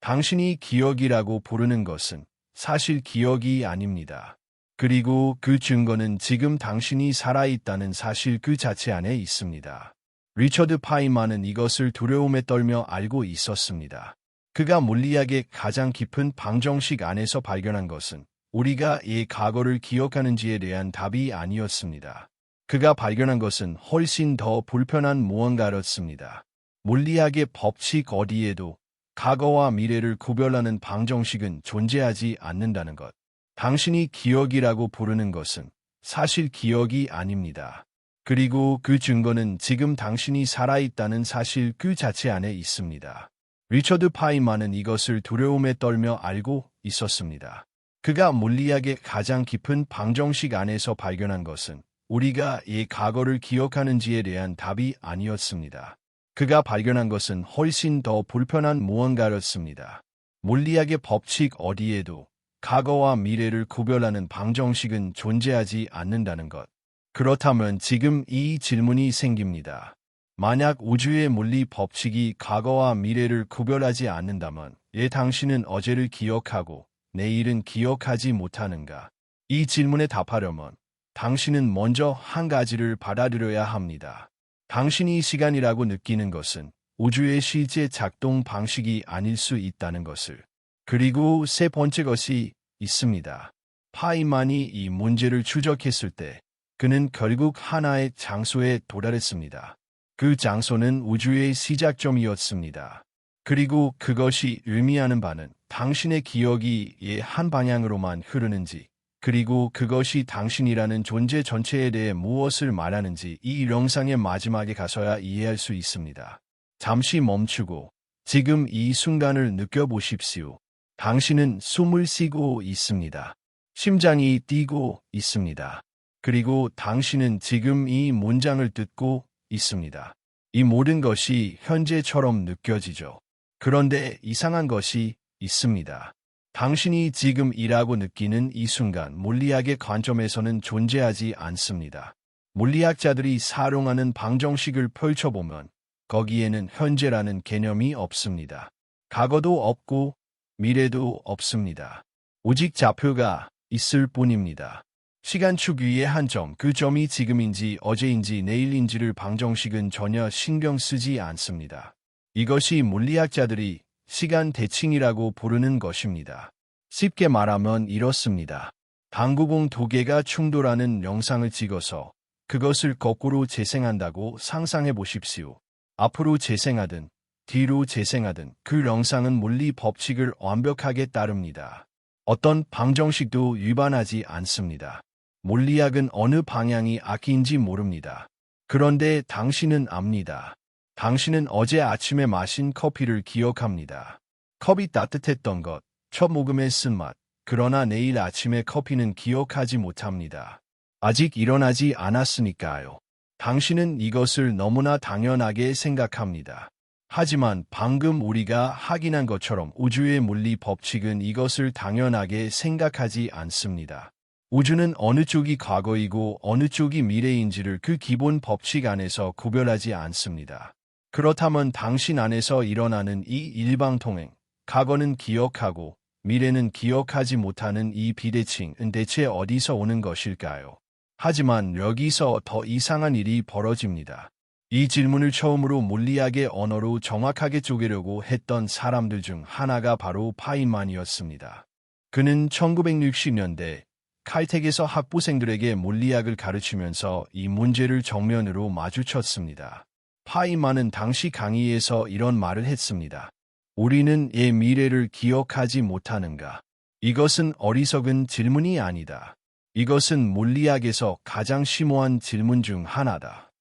당신이 기억이라고 부르는 것은 사실 기억이 아닙니다. 그리고 그 증거는 지금 당신이 살아있다는 사실 그 자체 안에 있습니다. 리처드 파이만은 이것을 두려움에 떨며 알고 있었습니다. 그가 물리학의 가장 깊은 방정식 안에서 발견한 것은 우리가 이 과거를 기억하는지에 대한 답이 아니었습니다. 그가 발견한 것은 훨씬 더 불편한 무언가였습니다. 물리학의 법칙 어디에도 과거와 미래를 구별하는 방정식은 존재하지 않는다는 것. 당신이 기억이라고 부르는 것은 사실 기억이 아닙니다. 그리고 그 증거는 지금 당신이 살아있다는 사실 그 자체 안에 있습니다. 리처드 파이만은 이것을 두려움에 떨며 알고 있었습니다. 그가 물리학의 가장 깊은 방정식 안에서 발견한 것은 우리가 이 과거를 기억하는지에 대한 답이 아니었습니다. 그가 발견한 것은 훨씬 더 불편한 무언가였습니다. 물리학의 법칙 어디에도 과거와 미래를 구별하는 방정식은 존재하지 않는다는 것. 그렇다면 지금 이 질문이 생깁니다. 만약 우주의 물리 법칙이 과거와 미래를 구별하지 않는다면 왜 당신은 어제를 기억하고 내일은 기억하지 못하는가? 이 질문에 답하려면 당신은 먼저 한 가지를 받아들여야 합니다. 당신이 시간이라고 느끼는 것은 우주의 실제 작동 방식이 아닐 수 있다는 것을. 그리고 세 번째 것이 있습니다. 파이만이 이 문제를 추적했을 때 그는 결국 하나의 장소에 도달했습니다. 그 장소는 우주의 시작점이었습니다. 그리고 그것이 의미하는 바는 당신의 기억이 한 방향으로만 흐르는지, 그리고 그것이 당신이라는 존재 전체에 대해 무엇을 말하는지 이 영상의 마지막에 가서야 이해할 수 있습니다. 잠시 멈추고 지금 이 순간을 느껴보십시오. 당신은 숨을 쉬고 있습니다. 심장이 뛰고 있습니다. 그리고 당신은 지금 이 문장을 듣고 있습니다. 이 모든 것이 현재처럼 느껴지죠. 그런데 이상한 것이 있습니다. 당신이 지금 이라고 느끼는 이 순간 물리학의 관점에서는 존재하지 않습니다. 물리학자들이 사용하는 방정식을 펼쳐보면 거기에는 현재라는 개념이 없습니다. 과거도 없고 미래도 없습니다. 오직 좌표가 있을 뿐입니다. 시간축 위의 한 점, 그 점이 지금인지 어제인지 내일인지를 방정식은 전혀 신경 쓰지 않습니다. 이것이 물리학자들이 시간 대칭이라고 부르는 것입니다. 쉽게 말하면 이렇습니다. 당구공 두 개가 충돌하는 영상을 찍어서 그것을 거꾸로 재생한다고 상상해 보십시오. 앞으로 재생하든 뒤로 재생하든 그 영상은 물리 법칙을 완벽하게 따릅니다. 어떤 방정식도 위반하지 않습니다. 물리학은 어느 방향이 악인지 모릅니다. 그런데 당신은 압니다. 당신은 어제 아침에 마신 커피를 기억합니다. 컵이 따뜻했던 것, 첫 모금의 쓴맛, 그러나 내일 아침의 커피는 기억하지 못합니다. 아직 일어나지 않았으니까요. 당신은 이것을 너무나 당연하게 생각합니다. 하지만 방금 우리가 확인한 것처럼 우주의 물리 법칙은 이것을 당연하게 생각하지 않습니다. 우주는 어느 쪽이 과거이고 어느 쪽이 미래인지를 그 기본 법칙 안에서 구별하지 않습니다. 그렇다면 당신 안에서 일어나는 이 일방통행, 과거는 기억하고 미래는 기억하지 못하는 이 비대칭은 대체 어디서 오는 것일까요? 하지만 여기서 더 이상한 일이 벌어집니다. 이 질문을 처음으로 물리학의 언어로 정확하게 쪼개려고 했던 사람들 중 하나가 바로 파이만이었습니다. 그는 1960년대 칼텍에서 학부생들에게 물리학을 가르치면서 이 문제를 정면으로 마주쳤습니다. 파이만은 당시 강의에서 이런 말을 했습니다. 우리는 의 미래를 기억하지 못하는가? 이것은 어리석은 질문이 아니다. 이것은 물리학에서 가장 심오한 질문 중 하나다.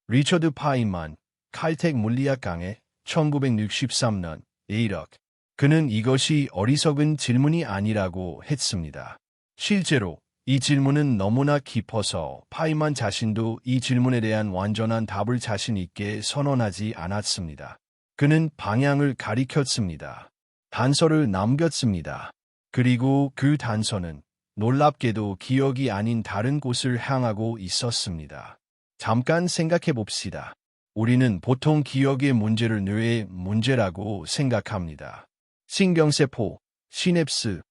리처드 파이만, 칼텍 물리학 강의 1963년 1억. 그는 이것이 어리석은 질문이 아니라고 했습니다. 실제로 이 질문은 너무나 깊어서 파이만 자신도 이 질문에 대한 완전한 답을 자신 있게 선언하지 않았습니다. 그는 방향을 가리켰습니다. 단서를 남겼습니다. 그리고 그 단서는 놀랍게도 기억이 아닌 다른 곳을 향하고 있었습니다. 잠깐 생각해 봅시다. 우리는 보통 기억의 문제를 뇌의 문제라고 생각합니다. 신경세포, 시냅스,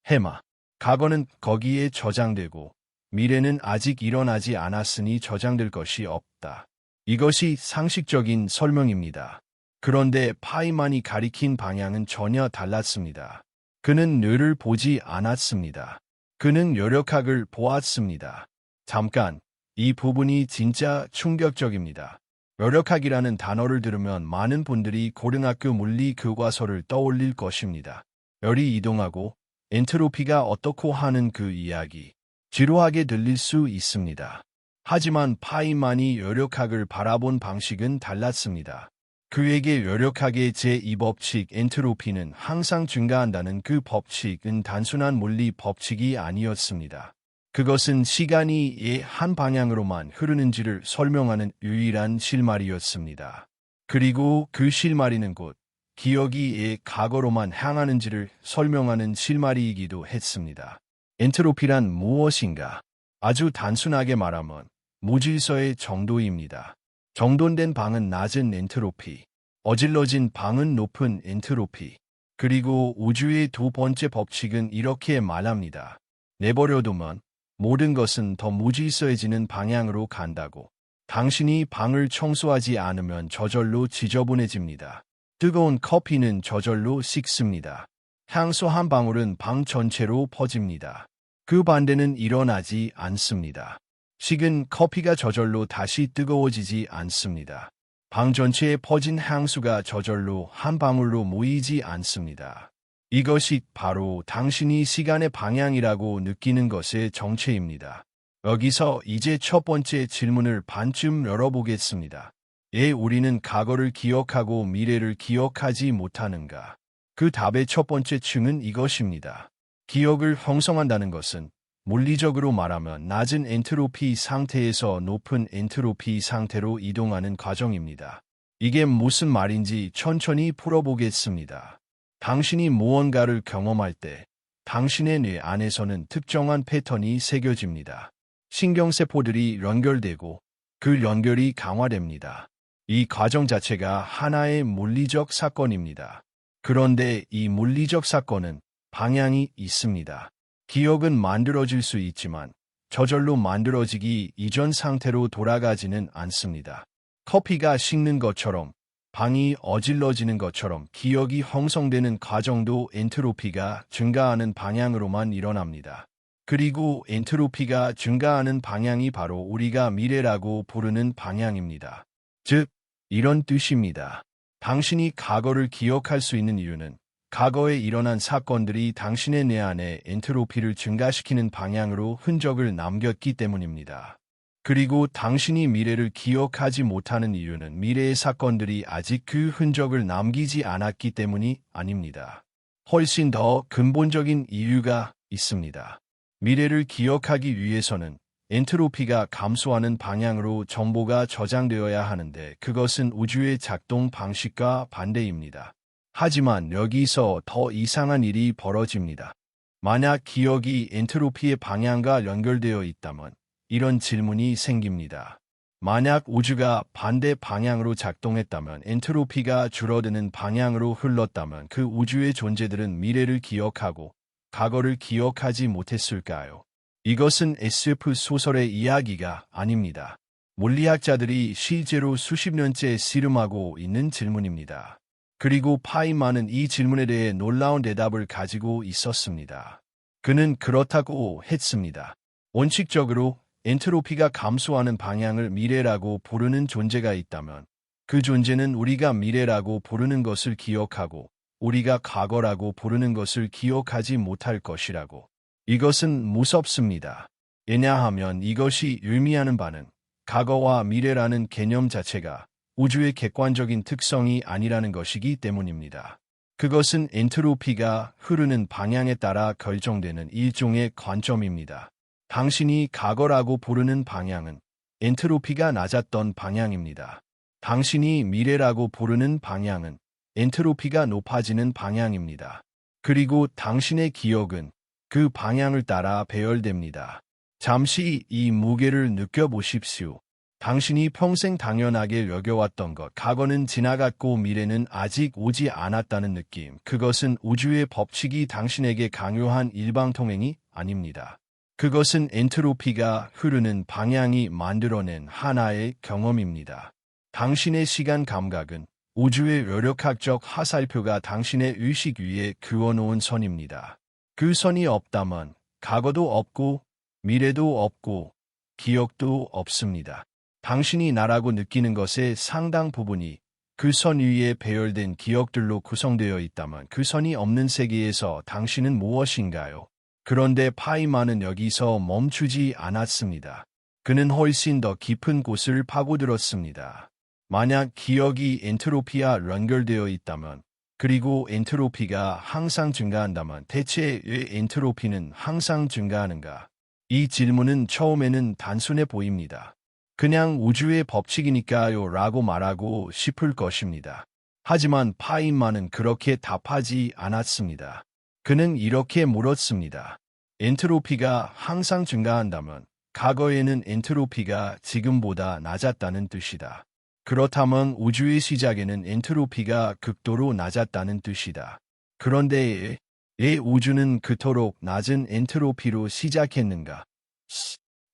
해마. 과거는 거기에 저장되고 미래는 아직 일어나지 않았으니 저장될 것이 없다. 이것이 상식적인 설명입니다. 그런데 파이만이 가리킨 방향은 전혀 달랐습니다. 그는 뇌를 보지 않았습니다. 그는 여력학을 보았습니다. 잠깐, 이 부분이 진짜 충격적입니다. 여력학이라는 단어를 들으면 많은 분들이 고등학교 물리 교과서를 떠올릴 것입니다. 열이 이동하고 엔트로피가 어떻고 하는 그 이야기. 지루하게 들릴 수 있습니다. 하지만 파이만이 여력학을 바라본 방식은 달랐습니다. 그에게 여력학의 제2법칙 엔트로피는 항상 증가한다는 그 법칙은 단순한 물리 법칙이 아니었습니다. 그것은 시간이 한 방향으로만 흐르는지를 설명하는 유일한 실마리였습니다. 그리고 그 실마리는 곧 기억이 과거로만 향하는지를 설명하는 실마리이기도 했습니다. 엔트로피란 무엇인가? 아주 단순하게 말하면 무질서의 정도입니다. 정돈된 방은 낮은 엔트로피, 어질러진 방은 높은 엔트로피. 그리고 우주의 두 번째 법칙은 이렇게 말합니다. 내버려두면 모든 것은 더 무질서해지는 방향으로 간다고. 당신이 방을 청소하지 않으면 저절로 지저분해집니다. 뜨거운 커피는 저절로 식습니다. 향수 한 방울은 방 전체로 퍼집니다. 그 반대는 일어나지 않습니다. 식은 커피가 저절로 다시 뜨거워지지 않습니다. 방 전체에 퍼진 향수가 저절로 한 방울로 모이지 않습니다. 이것이 바로 당신이 시간의 방향이라고 느끼는 것의 정체입니다. 여기서 이제 첫 번째 질문을 반쯤 열어보겠습니다. 왜 우리는 과거를 기억하고 미래를 기억하지 못하는가? 그 답의 첫 번째 층은 이것입니다. 기억을 형성한다는 것은 물리적으로 말하면 낮은 엔트로피 상태에서 높은 엔트로피 상태로 이동하는 과정입니다. 이게 무슨 말인지 천천히 풀어보겠습니다. 당신이 무언가를 경험할 때 당신의 뇌 안에서는 특정한 패턴이 새겨집니다. 신경세포들이 연결되고 그 연결이 강화됩니다. 이 과정 자체가 하나의 물리적 사건입니다. 그런데 이 물리적 사건은 방향이 있습니다. 기억은 만들어질 수 있지만 저절로 만들어지기 이전 상태로 돌아가지는 않습니다. 커피가 식는 것처럼 방이 어질러지는 것처럼 기억이 형성되는 과정도 엔트로피가 증가하는 방향으로만 일어납니다. 그리고 엔트로피가 증가하는 방향이 바로 우리가 미래라고 부르는 방향입니다. 즉, 이런 뜻입니다. 당신이 과거를 기억할 수 있는 이유는 과거에 일어난 사건들이 당신의 뇌 안에 엔트로피를 증가시키는 방향으로 흔적을 남겼기 때문입니다. 그리고 당신이 미래를 기억하지 못하는 이유는 미래의 사건들이 아직 그 흔적을 남기지 않았기 때문이 아닙니다. 훨씬 더 근본적인 이유가 있습니다. 미래를 기억하기 위해서는 엔트로피가 감소하는 방향으로 정보가 저장되어야 하는데 그것은 우주의 작동 방식과 반대입니다. 하지만 여기서 더 이상한 일이 벌어집니다. 만약 기억이 엔트로피의 방향과 연결되어 있다면 이런 질문이 생깁니다. 만약 우주가 반대 방향으로 작동했다면 엔트로피가 줄어드는 방향으로 흘렀다면 그 우주의 존재들은 미래를 기억하고 과거를 기억하지 못했을까요? 이것은 SF 소설의 이야기가 아닙니다. 물리학자들이 실제로 수십 년째 씨름하고 있는 질문입니다. 그리고 파이만은 이 질문에 대해 놀라운 대답을 가지고 있었습니다. 그는 그렇다고 했습니다. 원칙적으로 엔트로피가 감소하는 방향을 미래라고 부르는 존재가 있다면 그 존재는 우리가 미래라고 부르는 것을 기억하고 우리가 과거라고 부르는 것을 기억하지 못할 것이라고. 이것은 무섭습니다. 왜냐하면 이것이 의미하는 바는 과거와 미래라는 개념 자체가 우주의 객관적인 특성이 아니라는 것이기 때문입니다. 그것은 엔트로피가 흐르는 방향에 따라 결정되는 일종의 관점입니다. 당신이 과거라고 부르는 방향은 엔트로피가 낮았던 방향입니다. 당신이 미래라고 부르는 방향은 엔트로피가 높아지는 방향입니다. 그리고 당신의 기억은 그 방향을 따라 배열됩니다. 잠시 이 무게를 느껴보십시오. 당신이 평생 당연하게 여겨왔던 것, 과거는 지나갔고 미래는 아직 오지 않았다는 느낌, 그것은 우주의 법칙이 당신에게 강요한 일방통행이 아닙니다. 그것은 엔트로피가 흐르는 방향이 만들어낸 하나의 경험입니다. 당신의 시간 감각은 우주의 요력학적 화살표가 당신의 의식 위에 그어놓은 선입니다. 그 선이 없다면 과거도 없고 미래도 없고 기억도 없습니다. 당신이 나라고 느끼는 것의 상당 부분이 그 선 위에 배열된 기억들로 구성되어 있다면 그 선이 없는 세계에서 당신은 무엇인가요? 그런데 파이만은 여기서 멈추지 않았습니다. 그는 훨씬 더 깊은 곳을 파고들었습니다. 만약 기억이 엔트로피와 연결되어 있다면, 그리고 엔트로피가 항상 증가한다면 대체 왜 엔트로피는 항상 증가하는가? 이 질문은 처음에는 단순해 보입니다. 그냥 우주의 법칙이니까요 라고 말하고 싶을 것입니다. 하지만 파인만은 그렇게 답하지 않았습니다. 그는 이렇게 물었습니다. 엔트로피가 항상 증가한다면 과거에는 엔트로피가 지금보다 낮았다는 뜻이다. 그렇다면 우주의 시작에는 엔트로피가 극도로 낮았다는 뜻이다. 그런데 왜 우주는 그토록 낮은 엔트로피로 시작했는가?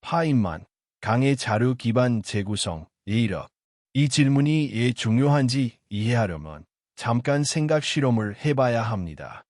파인만, 강의 자료 기반 재구성, 예력. 이 질문이 왜 중요한지 이해하려면 잠깐 생각 실험을 해봐야 합니다.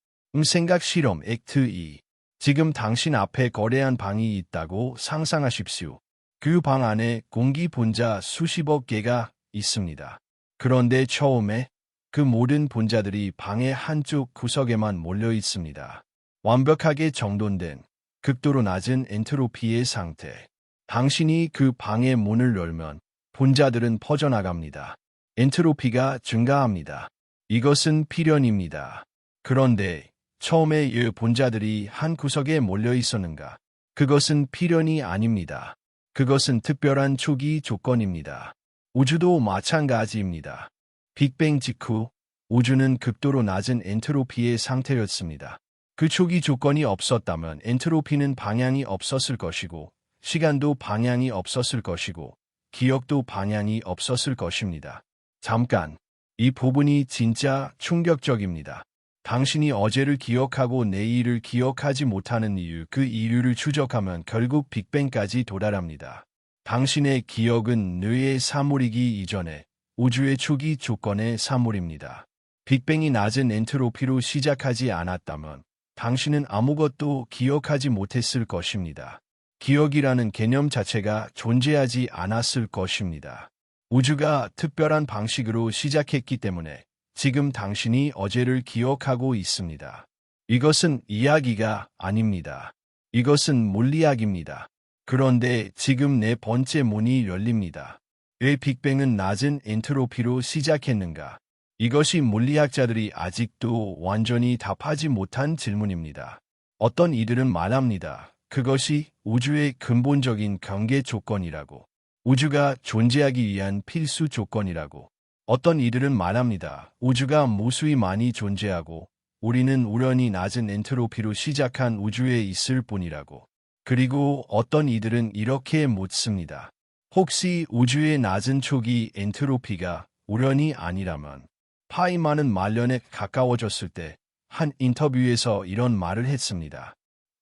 생각 실험 액트 2. 지금 당신 앞에 거대한 방이 있다고 상상하십시오. 그 방 안에 공기 분자 수십억 개가 있습니다. 그런데 처음에 그 모든 분자들이 방의 한쪽 구석에만 몰려 있습니다. 완벽하게 정돈된 극도로 낮은 엔트로피의 상태. 당신이 그 방의 문을 열면 분자들은 퍼져나갑니다. 엔트로피가 증가합니다. 이것은 필연입니다. 그런데 처음에 이 분자들이 한 구석에 몰려 있었는가? 그것은 필연이 아닙니다. 그것은 특별한 초기 조건입니다. 우주도 마찬가지입니다. 빅뱅 직후 우주는 극도로 낮은 엔트로피의 상태였습니다. 그 초기 조건이 없었다면 엔트로피는 방향이 없었을 것이고 시간도 방향이 없었을 것이고 기억도 방향이 없었을 것입니다. 잠깐, 이 부분이 진짜 충격적입니다. 당신이 어제를 기억하고 내일을 기억하지 못하는 이유, 그 이유를 추적하면 결국 빅뱅까지 도달합니다. 당신의 기억은 뇌의 사물이기 이전에 우주의 초기 조건의 사물입니다. 빅뱅이 낮은 엔트로피로 시작하지 않았다면 당신은 아무것도 기억하지 못했을 것입니다. 기억이라는 개념 자체가 존재하지 않았을 것입니다. 우주가 특별한 방식으로 시작했기 때문에 지금 당신이 어제를 기억하고 있습니다. 이것은 이야기가 아닙니다. 이것은 물리학입니다. 그런데 지금 네 번째 문이 열립니다. 왜 빅뱅은 낮은 엔트로피로 시작했는가? 이것이 물리학자들이 아직도 완전히 답하지 못한 질문입니다. 어떤 이들은 말합니다. 그것이 우주의 근본적인 경계 조건이라고. 우주가 존재하기 위한 필수 조건이라고. 어떤 이들은 말합니다. 우주가 무수히 많이 존재하고 우리는 우연히 낮은 엔트로피로 시작한 우주에 있을 뿐이라고. 그리고 어떤 이들은 이렇게 묻습니다. 혹시 우주의 낮은 초기 엔트로피가 우연이 아니라면 파이만은 말년에 가까워졌을 때 한 인터뷰에서 이런 말을 했습니다.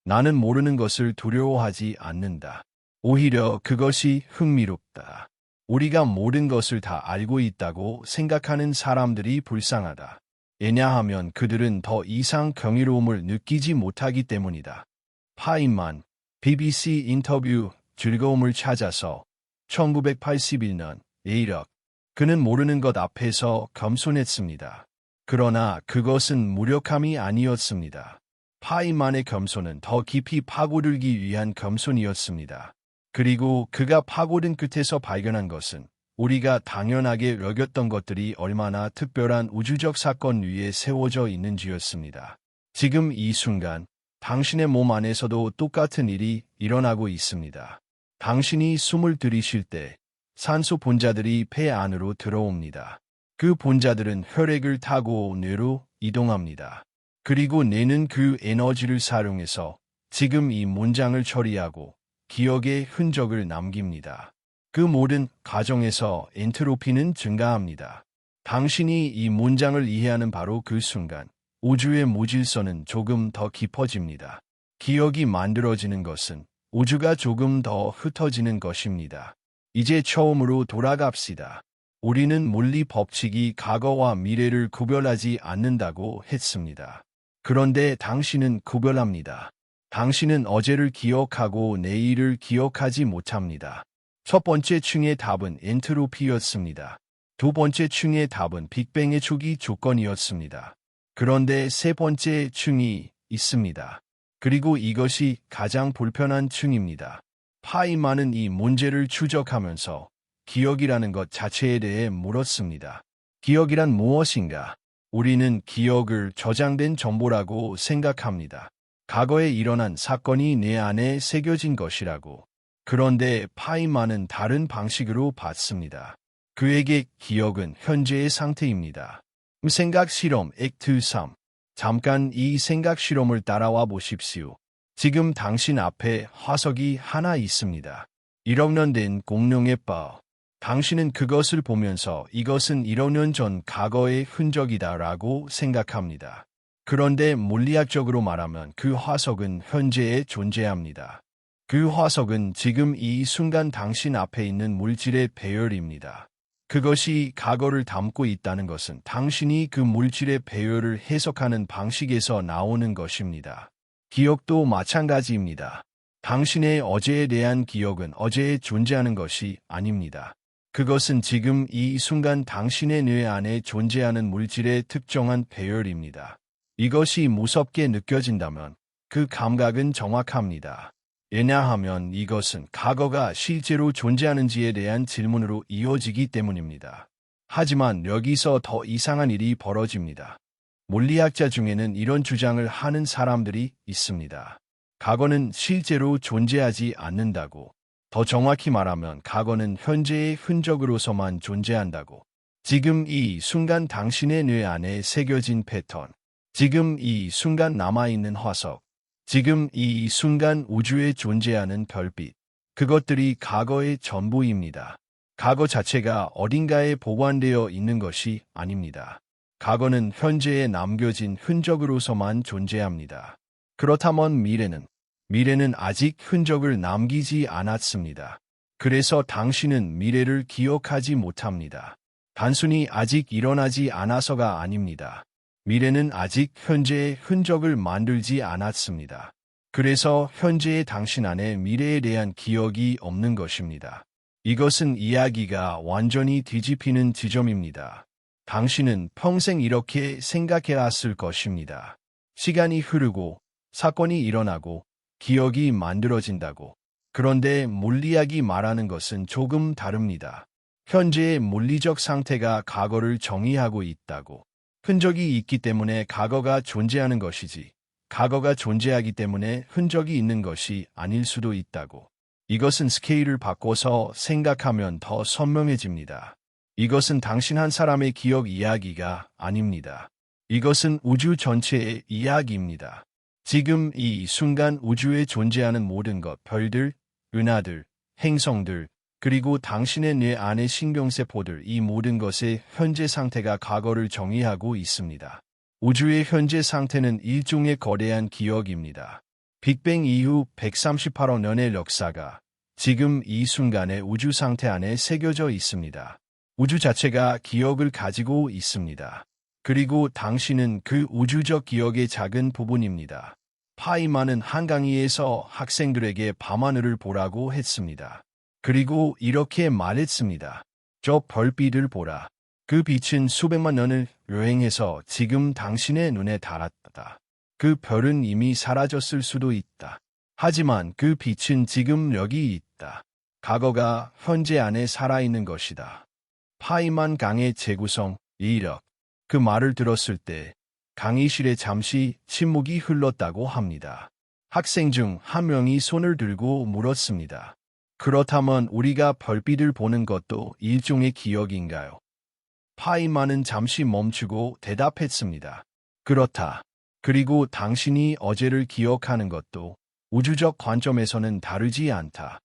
나는 모르는 것을 두려워하지 않는다. 오히려 그것이 흥미롭다. 우리가 모든 것을 다 알고 있다고 생각하는 사람들이 불쌍하다. 왜냐하면 그들은 더 이상 경이로움을 느끼지 못하기 때문이다. 파인만, BBC 인터뷰 즐거움을 찾아서 1981년 예력. 그는 모르는 것 앞에서 겸손했습니다. 그러나 그것은 무력함이 아니었습니다. 파인만의 겸손은 더 깊이 파고들기 위한 겸손이었습니다. 그리고 그가 파고든 끝에서 발견한 것은 우리가 당연하게 여겼던 것들이 얼마나 특별한 우주적 사건 위에 세워져 있는지였습니다. 지금 이 순간 당신의 몸 안에서도 똑같은 일이 일어나고 있습니다. 당신이 숨을 들이쉴 때 산소 분자들이 폐 안으로 들어옵니다. 그 분자들은 혈액을 타고 뇌로 이동합니다. 그리고 뇌는 그 에너지를 사용해서 지금 이 문장을 처리하고 기억의 흔적을 남깁니다. 그 모든 과정에서 엔트로피는 증가합니다. 당신이 이 문장을 이해하는 바로 그 순간, 우주의 무질서는 조금 더 깊어집니다. 기억이 만들어지는 것은 우주가 조금 더 흩어지는 것입니다. 이제 처음으로 돌아갑시다. 우리는 물리 법칙이 과거와 미래를 구별하지 않는다고 했습니다. 그런데 당신은 구별합니다. 당신은 어제를 기억하고 내일을 기억하지 못합니다. 첫 번째 층의 답은 엔트로피였습니다. 두 번째 층의 답은 빅뱅의 초기 조건이었습니다. 그런데 세 번째 층이 있습니다. 그리고 이것이 가장 불편한 층입니다. 파이만은 이 문제를 추적하면서 기억이라는 것 자체에 대해 물었습니다. 기억이란 무엇인가? 우리는 기억을 저장된 정보라고 생각합니다. 과거에 일어난 사건이 내 안에 새겨진 것이라고. 그런데 파이만은 다른 방식으로 봤습니다. 그에게 기억은 현재의 상태입니다. 생각 실험 액트 3. 잠깐 이 생각 실험을 따라와 보십시오. 지금 당신 앞에 화석이 하나 있습니다. 1억 년 된 공룡의 뼈. 당신은 그것을 보면서 이것은 1억 년 전 과거의 흔적이다라고 생각합니다. 그런데 물리학적으로 말하면 그 화석은 현재에 존재합니다. 그 화석은 지금 이 순간 당신 앞에 있는 물질의 배열입니다. 그것이 과거를 담고 있다는 것은 당신이 그 물질의 배열을 해석하는 방식에서 나오는 것입니다. 기억도 마찬가지입니다. 당신의 어제에 대한 기억은 어제에 존재하는 것이 아닙니다. 그것은 지금 이 순간 당신의 뇌 안에 존재하는 물질의 특정한 배열입니다. 이것이 무섭게 느껴진다면 그 감각은 정확합니다. 왜냐하면 이것은 과거가 실제로 존재하는지에 대한 질문으로 이어지기 때문입니다. 하지만 여기서 더 이상한 일이 벌어집니다. 물리학자 중에는 이런 주장을 하는 사람들이 있습니다. 과거는 실제로 존재하지 않는다고. 더 정확히 말하면 과거는 현재의 흔적으로서만 존재한다고. 지금 이 순간 당신의 뇌 안에 새겨진 패턴, 지금 이 순간 남아있는 화석, 지금 이 순간 우주에 존재하는 별빛, 그것들이 과거의 전부입니다. 과거 자체가 어딘가에 보관되어 있는 것이 아닙니다. 과거는 현재에 남겨진 흔적으로서만 존재합니다. 그렇다면 미래는 아직 흔적을 남기지 않았습니다. 그래서 당신은 미래를 기억하지 못합니다. 단순히 아직 일어나지 않아서가 아닙니다. 미래는 아직 현재의 흔적을 만들지 않았습니다. 그래서 현재의 당신 안에 미래에 대한 기억이 없는 것입니다. 이것은 이야기가 완전히 뒤집히는 지점입니다. 당신은 평생 이렇게 생각해왔을 것입니다. 시간이 흐르고 사건이 일어나고 기억이 만들어진다고. 그런데 물리학이 말하는 것은 조금 다릅니다. 현재의 물리적 상태가 과거를 정의하고 있다고. 흔적이 있기 때문에 과거가 존재하는 것이지, 과거가 존재하기 때문에 흔적이 있는 것이 아닐 수도 있다고. 이것은 스케일을 바꿔서 생각하면 더 선명해집니다. 이것은 당신 한 사람의 기억 이야기가 아닙니다. 이것은 우주 전체의 이야기입니다. 지금 이 순간 우주에 존재하는 모든 것, 별들, 은하들, 행성들, 그리고 당신의 뇌 안의 신경세포들, 이 모든 것의 현재 상태가 과거를 정의하고 있습니다. 우주의 현재 상태는 일종의 거대한 기억입니다. 빅뱅 이후 138억 년의 역사가 지금 이 순간의 우주 상태 안에 새겨져 있습니다. 우주 자체가 기억을 가지고 있습니다. 그리고 당신은 그 우주적 기억의 작은 부분입니다. 파이만은 한강위에서 학생들에게 밤하늘을 보라고 했습니다. 그리고 이렇게 말했습니다. 저 별빛을 보라. 그 빛은 수백만 년을 여행해서 지금 당신의 눈에 닿았다. 그 별은 이미 사라졌을 수도 있다. 하지만 그 빛은 지금 여기 있다. 과거가 현재 안에 살아있는 것이다. 파이만 강의 재구성, 이력. 그 말을 들었을 때 강의실에 잠시 침묵이 흘렀다고 합니다. 학생 중 한 명이 손을 들고 물었습니다. 그렇다면 우리가 별빛을 보는 것도 일종의 기억인가요? 파이만은 잠시 멈추고 대답했습니다. 그렇다. 그리고 당신이 어제를 기억하는 것도 우주적 관점에서는 다르지 않다.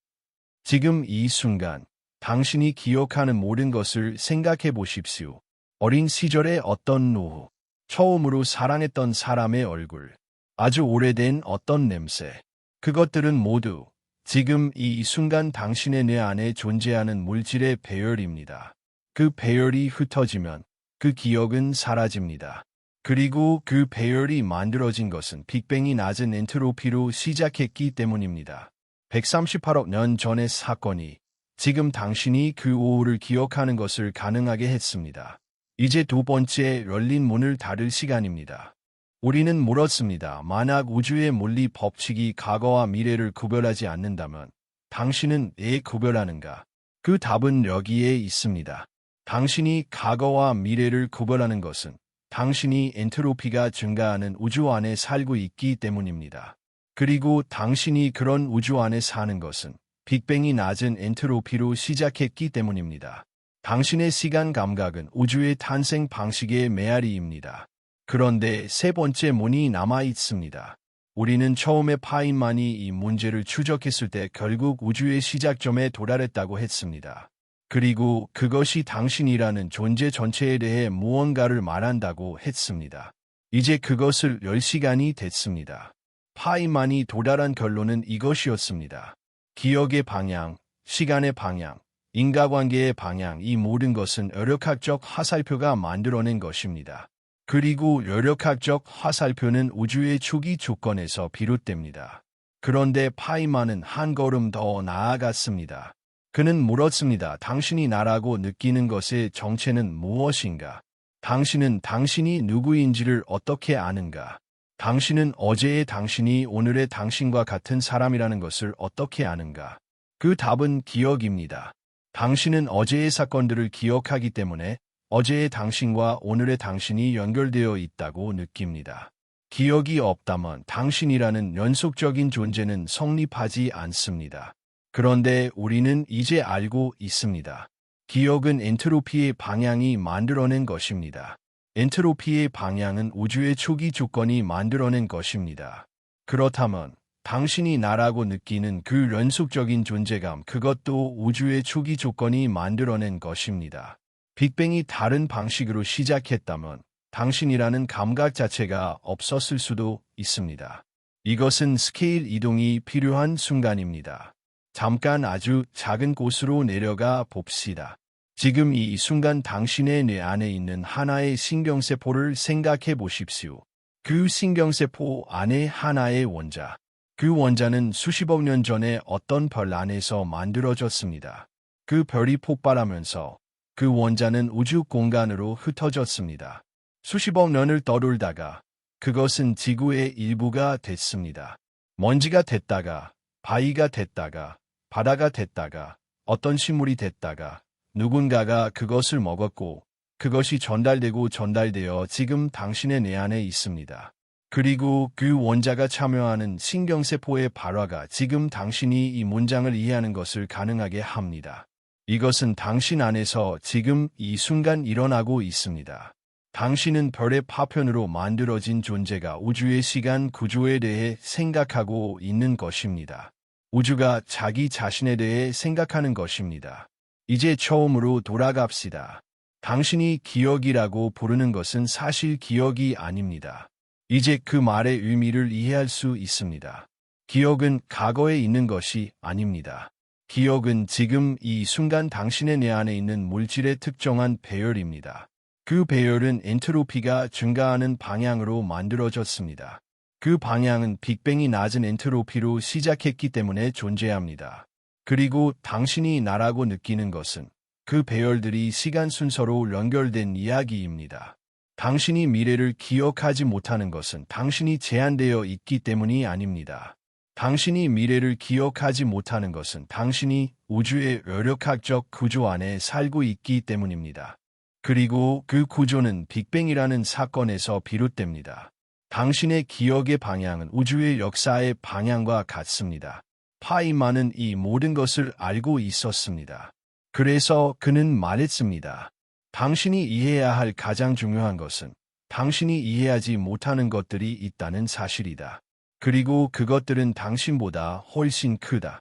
지금 이 순간, 당신이 기억하는 모든 것을 생각해 보십시오. 어린 시절의 어떤 노후, 처음으로 사랑했던 사람의 얼굴, 아주 오래된 어떤 냄새. 그것들은 모두 지금 이 순간 당신의 뇌 안에 존재하는 물질의 배열입니다. 그 배열이 흩어지면 그 기억은 사라집니다. 그리고 그 배열이 만들어진 것은 빅뱅이 낮은 엔트로피로 시작했기 때문입니다. 138억 년 전의 사건이 지금 당신이 그 오후를 기억하는 것을 가능하게 했습니다. 이제 두 번째 열린 문을 닫을 시간입니다. 우리는 물었습니다. 만약 우주의 물리 법칙이 과거와 미래를 구별하지 않는다면 당신은 왜 구별하는가? 그 답은 여기에 있습니다. 당신이 과거와 미래를 구별하는 것은 당신이 엔트로피가 증가하는 우주 안에 살고 있기 때문입니다. 그리고 당신이 그런 우주 안에 사는 것은 빅뱅이 낮은 엔트로피로 시작했기 때문입니다. 당신의 시간 감각은 우주의 탄생 방식의 메아리입니다. 그런데 세 번째 문이 남아 있습니다. 우리는 처음에 파인만이 이 문제를 추적했을 때 결국 우주의 시작점에 도달했다고 했습니다. 그리고 그것이 당신이라는 존재 전체에 대해 무언가를 말한다고 했습니다. 이제 그것을 열 시간이 됐습니다. 파인만이 도달한 결론은 이것이었습니다. 기억의 방향, 시간의 방향, 인과관계의 방향, 이 모든 것은 여력학적 화살표가 만들어낸 것입니다. 그리고 여력학적 화살표는 우주의 초기 조건에서 비롯됩니다. 그런데 파이만은 한 걸음 더 나아갔습니다. 그는 물었습니다. 당신이 나라고 느끼는 것의 정체는 무엇인가? 당신은 당신이 누구인지를 어떻게 아는가? 당신은 어제의 당신이 오늘의 당신과 같은 사람이라는 것을 어떻게 아는가? 그 답은 기억입니다. 당신은 어제의 사건들을 기억하기 때문에 어제의 당신과 오늘의 당신이 연결되어 있다고 느낍니다. 기억이 없다면 당신이라는 연속적인 존재는 성립하지 않습니다. 그런데 우리는 이제 알고 있습니다. 기억은 엔트로피의 방향이 만들어낸 것입니다. 엔트로피의 방향은 우주의 초기 조건이 만들어낸 것입니다. 그렇다면 당신이 나라고 느끼는 그 연속적인 존재감, 그것도 우주의 초기 조건이 만들어낸 것입니다. 빅뱅이 다른 방식으로 시작했다면 당신이라는 감각 자체가 없었을 수도 있습니다. 이것은 스케일 이동이 필요한 순간입니다. 잠깐 아주 작은 곳으로 내려가 봅시다. 지금 이 순간 당신의 뇌 안에 있는 하나의 신경세포를 생각해 보십시오. 그 신경세포 안에 하나의 원자. 그 원자는 수십억 년 전에 어떤 별 안에서 만들어졌습니다. 그 별이 폭발하면서 그 원자는 우주 공간으로 흩어졌습니다. 수십억 년을 떠돌다가 그것은 지구의 일부가 됐습니다. 먼지가 됐다가, 바위가 됐다가, 바다가 됐다가, 어떤 식물이 됐다가, 누군가가 그것을 먹었고, 그것이 전달되어 지금 당신의 뇌 안에 있습니다. 그리고 그 원자가 참여하는 신경세포의 발화가 지금 당신이 이 문장을 이해하는 것을 가능하게 합니다. 이것은 당신 안에서 지금 이 순간 일어나고 있습니다. 당신은 별의 파편으로 만들어진 존재가 우주의 시간 구조에 대해 생각하고 있는 것입니다. 우주가 자기 자신에 대해 생각하는 것입니다. 이제 처음으로 돌아갑시다. 당신이 기억이라고 부르는 것은 사실 기억이 아닙니다. 이제 그 말의 의미를 이해할 수 있습니다. 기억은 과거에 있는 것이 아닙니다. 기억은 지금 이 순간 당신의 뇌 안에 있는 물질의 특정한 배열입니다. 그 배열은 엔트로피가 증가하는 방향으로 만들어졌습니다. 그 방향은 빅뱅이 낮은 엔트로피로 시작했기 때문에 존재합니다. 그리고 당신이 나라고 느끼는 것은 그 배열들이 시간 순서로 연결된 이야기입니다. 당신이 미래를 기억하지 못하는 것은 당신이 제한되어 있기 때문이 아닙니다. 당신이 미래를 기억하지 못하는 것은 당신이 우주의 여력학적 구조 안에 살고 있기 때문입니다. 그리고 그 구조는 빅뱅이라는 사건에서 비롯됩니다. 당신의 기억의 방향은 우주의 역사의 방향과 같습니다. 파이만은 이 모든 것을 알고 있었습니다. 그래서 그는 말했습니다. 당신이 이해해야 할 가장 중요한 것은 당신이 이해하지 못하는 것들이 있다는 사실이다. 그리고 그것들은 당신보다 훨씬 크다.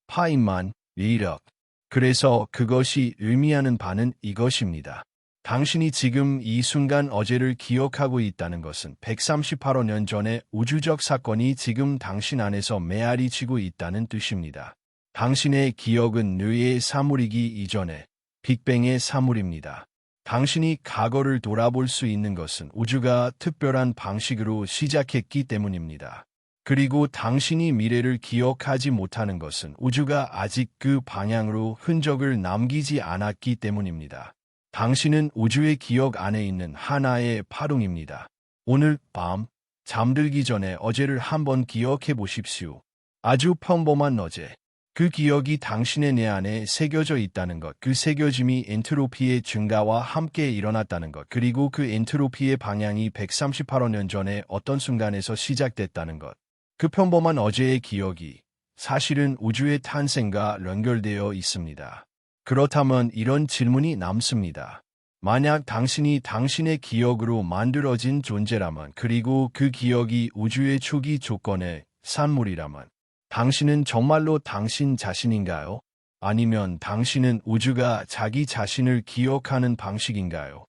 파인만, 위력. 그래서 그것이 의미하는 바는 이것입니다. 당신이 지금 이 순간 어제를 기억하고 있다는 것은 138억 년 전의 우주적 사건이 지금 당신 안에서 메아리 치고 있다는 뜻입니다. 당신의 기억은 뇌의 사물이기 이전에 빅뱅의 사물입니다. 당신이 과거를 돌아볼 수 있는 것은 우주가 특별한 방식으로 시작했기 때문입니다. 그리고 당신이 미래를 기억하지 못하는 것은 우주가 아직 그 방향으로 흔적을 남기지 않았기 때문입니다. 당신은 우주의 기억 안에 있는 하나의 파동입니다. 오늘 밤 잠들기 전에 어제를 한번 기억해 보십시오. 아주 평범한 어제. 그 기억이 당신의 뇌 안에 새겨져 있다는 것, 그 새겨짐이 엔트로피의 증가와 함께 일어났다는 것, 그리고 그 엔트로피의 방향이 138억 년 전에 어떤 순간에서 시작됐다는 것. 그 평범한 어제의 기억이 사실은 우주의 탄생과 연결되어 있습니다. 그렇다면 이런 질문이 남습니다. 만약 당신이 당신의 기억으로 만들어진 존재라면, 그리고 그 기억이 우주의 초기 조건의 산물이라면, 당신은 정말로 당신 자신인가요? 아니면 당신은 우주가 자기 자신을 기억하는 방식인가요?